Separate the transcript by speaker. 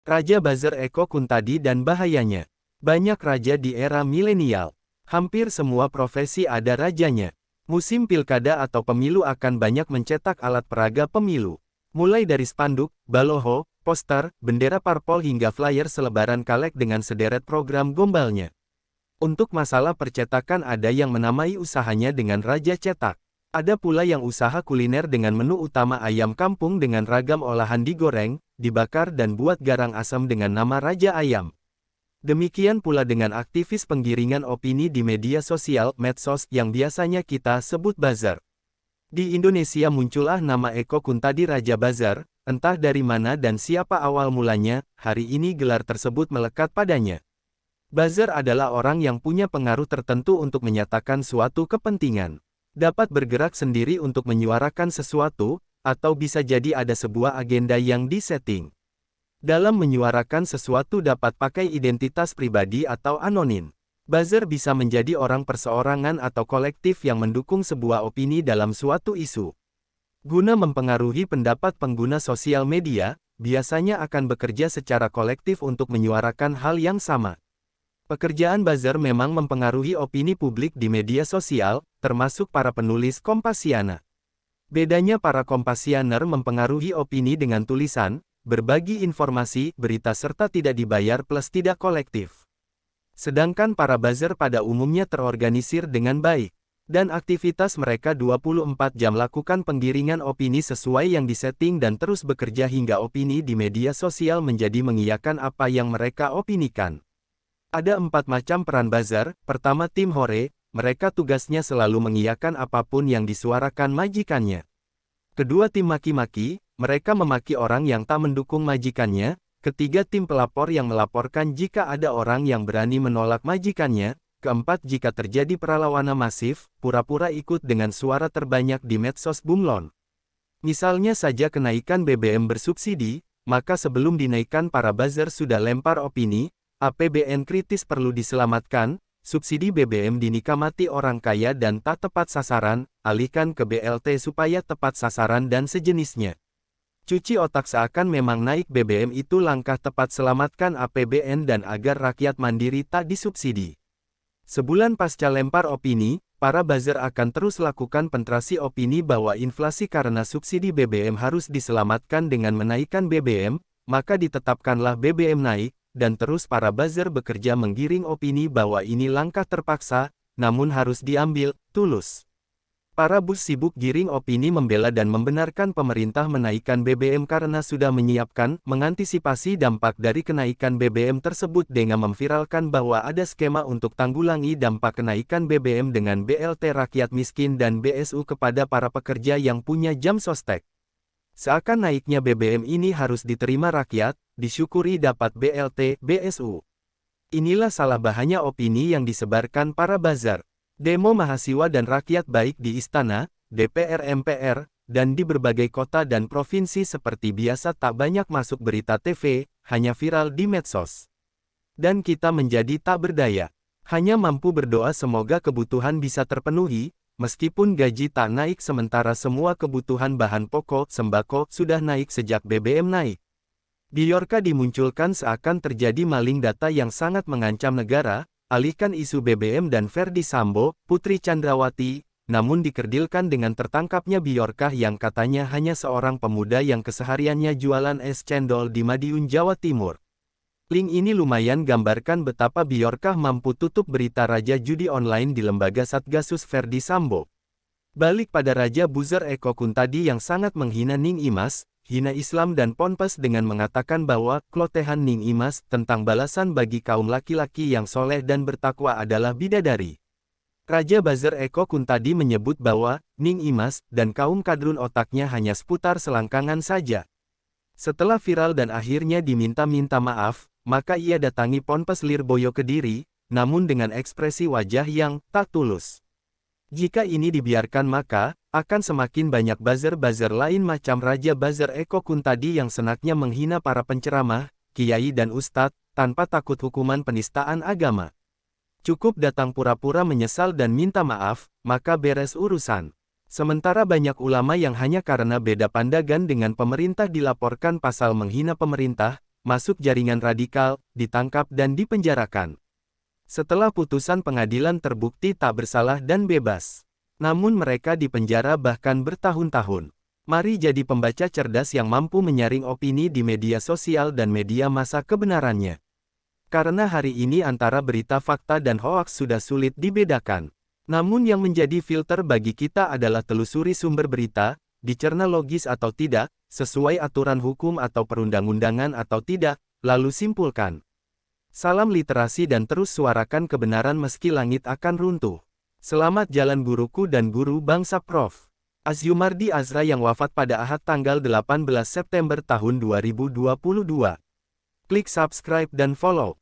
Speaker 1: Raja buzzer Eko Kuntadi dan bahayanya. Banyak raja di era milenial. Hampir semua profesi ada rajanya. Musim pilkada atau pemilu akan banyak mencetak alat peraga pemilu. Mulai dari spanduk, baloho, poster, bendera parpol hingga flyer selebaran caleg dengan sederet program gombalnya. Untuk masalah percetakan ada yang menamai usahanya dengan Raja Cetak. Ada pula yang usaha kuliner dengan menu utama ayam kampung dengan ragam olahan digoreng, dibakar dan buat garang asam dengan nama Raja Ayam. Demikian pula dengan aktivis penggiringan opini di media sosial, medsos, yang biasanya kita sebut buzzer. Di Indonesia muncullah nama Eko Kuntadi Raja Buzzer, entah dari mana dan siapa awal mulanya, hari ini gelar tersebut melekat padanya. Buzzer adalah orang yang punya pengaruh tertentu untuk menyatakan suatu kepentingan. Dapat bergerak sendiri untuk menyuarakan sesuatu, atau bisa jadi ada sebuah agenda yang disetting. Dalam menyuarakan sesuatu dapat pakai identitas pribadi atau anonim. Buzzer bisa menjadi orang perseorangan atau kolektif yang mendukung sebuah opini dalam suatu isu. Guna mempengaruhi pendapat pengguna sosial media, biasanya akan bekerja secara kolektif untuk menyuarakan hal yang sama. Pekerjaan buzzer memang mempengaruhi opini publik di media sosial, termasuk para penulis Kompasiana. Bedanya para Kompasianer mempengaruhi opini dengan tulisan, berbagi informasi, berita serta tidak dibayar plus tidak kolektif. Sedangkan para buzzer pada umumnya terorganisir dengan baik. Dan aktivitas mereka 24 jam lakukan penggiringan opini sesuai yang disetting dan terus bekerja hingga opini di media sosial menjadi mengiyakan apa yang mereka opinikan. Ada 4 macam peran buzzer. Pertama, tim hore, mereka tugasnya selalu mengiyakan apapun yang disuarakan majikannya. Kedua, tim maki-maki, mereka memaki orang yang tak mendukung majikannya. Ketiga, tim pelapor yang melaporkan jika ada orang yang berani menolak majikannya. Keempat, jika terjadi perlawanan masif, pura-pura ikut dengan suara terbanyak di medsos bunglon. Misalnya saja kenaikan BBM bersubsidi, maka sebelum dinaikkan para buzzer sudah lempar opini, APBN kritis perlu diselamatkan, subsidi BBM dinikmati orang kaya dan tak tepat sasaran, alihkan ke BLT supaya tepat sasaran dan sejenisnya. Cuci otak seakan memang naik BBM itu langkah tepat selamatkan APBN dan agar rakyat mandiri tak disubsidi. Sebulan pasca lempar opini, para buzzer akan terus lakukan penetrasi opini bahwa inflasi karena subsidi BBM harus diselamatkan dengan menaikkan BBM, maka ditetapkanlah BBM naik. Dan terus para buzzer bekerja menggiring opini bahwa ini langkah terpaksa, namun harus diambil, tulus. Para bus sibuk giring opini membela dan membenarkan pemerintah menaikkan BBM karena sudah menyiapkan, mengantisipasi dampak dari kenaikan BBM tersebut dengan memviralkan bahwa ada skema untuk tanggulangi dampak kenaikan BBM dengan BLT rakyat miskin dan BSU kepada para pekerja yang punya jam sostek. Seakan naiknya BBM ini harus diterima rakyat, disyukuri dapat BLT, BSU. Inilah salah bahanya opini yang disebarkan para buzzer. Demo mahasiswa dan rakyat baik di istana, DPR MPR, dan di berbagai kota dan provinsi seperti biasa tak banyak masuk berita TV, hanya viral di medsos. Dan kita menjadi tak berdaya. Hanya mampu berdoa semoga kebutuhan bisa terpenuhi, meskipun gaji tak naik sementara semua kebutuhan bahan pokok, sembako, sudah naik sejak BBM naik. Biorka dimunculkan seakan terjadi maling data yang sangat mengancam negara, alihkan isu BBM dan Ferdi Sambo, Putri Chandrawati, namun dikerdilkan dengan tertangkapnya Biorka yang katanya hanya seorang pemuda yang kesehariannya jualan es cendol di Madiun, Jawa Timur. Link ini lumayan gambarkan betapa Biorka mampu tutup berita Raja Judi Online di lembaga Satgasus Ferdi Sambo. Balik pada Raja Buzzer Eko Kuntadi yang sangat menghina Ning Imas, hina Islam dan Ponpes dengan mengatakan bahwa klotehan Ning Imas tentang balasan bagi kaum laki-laki yang soleh dan bertakwa adalah bidadari. Raja Buzzer Eko Kuntadi menyebut bahwa Ning Imas dan kaum kadrun otaknya hanya seputar selangkangan saja. Setelah viral dan akhirnya diminta-minta maaf, maka ia datangi Ponpes Lirboyo Kediri, namun dengan ekspresi wajah yang tak tulus. Jika ini dibiarkan maka, akan semakin banyak buzzer-buzzer lain macam Raja Buzzer Eko Kuntadi yang senaknya menghina para penceramah, kiai dan ustadz, tanpa takut hukuman penistaan agama. Cukup datang pura-pura menyesal dan minta maaf, maka beres urusan. Sementara banyak ulama yang hanya karena beda pandangan dengan pemerintah dilaporkan pasal menghina pemerintah, masuk jaringan radikal, ditangkap dan dipenjarakan. Setelah putusan pengadilan terbukti tak bersalah dan bebas. Namun mereka dipenjara bahkan bertahun-tahun. Mari jadi pembaca cerdas yang mampu menyaring opini di media sosial dan media massa kebenarannya. Karena hari ini antara berita fakta dan hoaks sudah sulit dibedakan. Namun yang menjadi filter bagi kita adalah telusuri sumber berita, dicerna logis atau tidak, sesuai aturan hukum atau perundang-undangan atau tidak, lalu simpulkan. Salam literasi dan terus suarakan kebenaran meski langit akan runtuh. Selamat jalan guruku dan guru bangsa Prof. Azyumardi Azra yang wafat pada Ahad tanggal 18 September tahun 2022. Klik subscribe dan follow.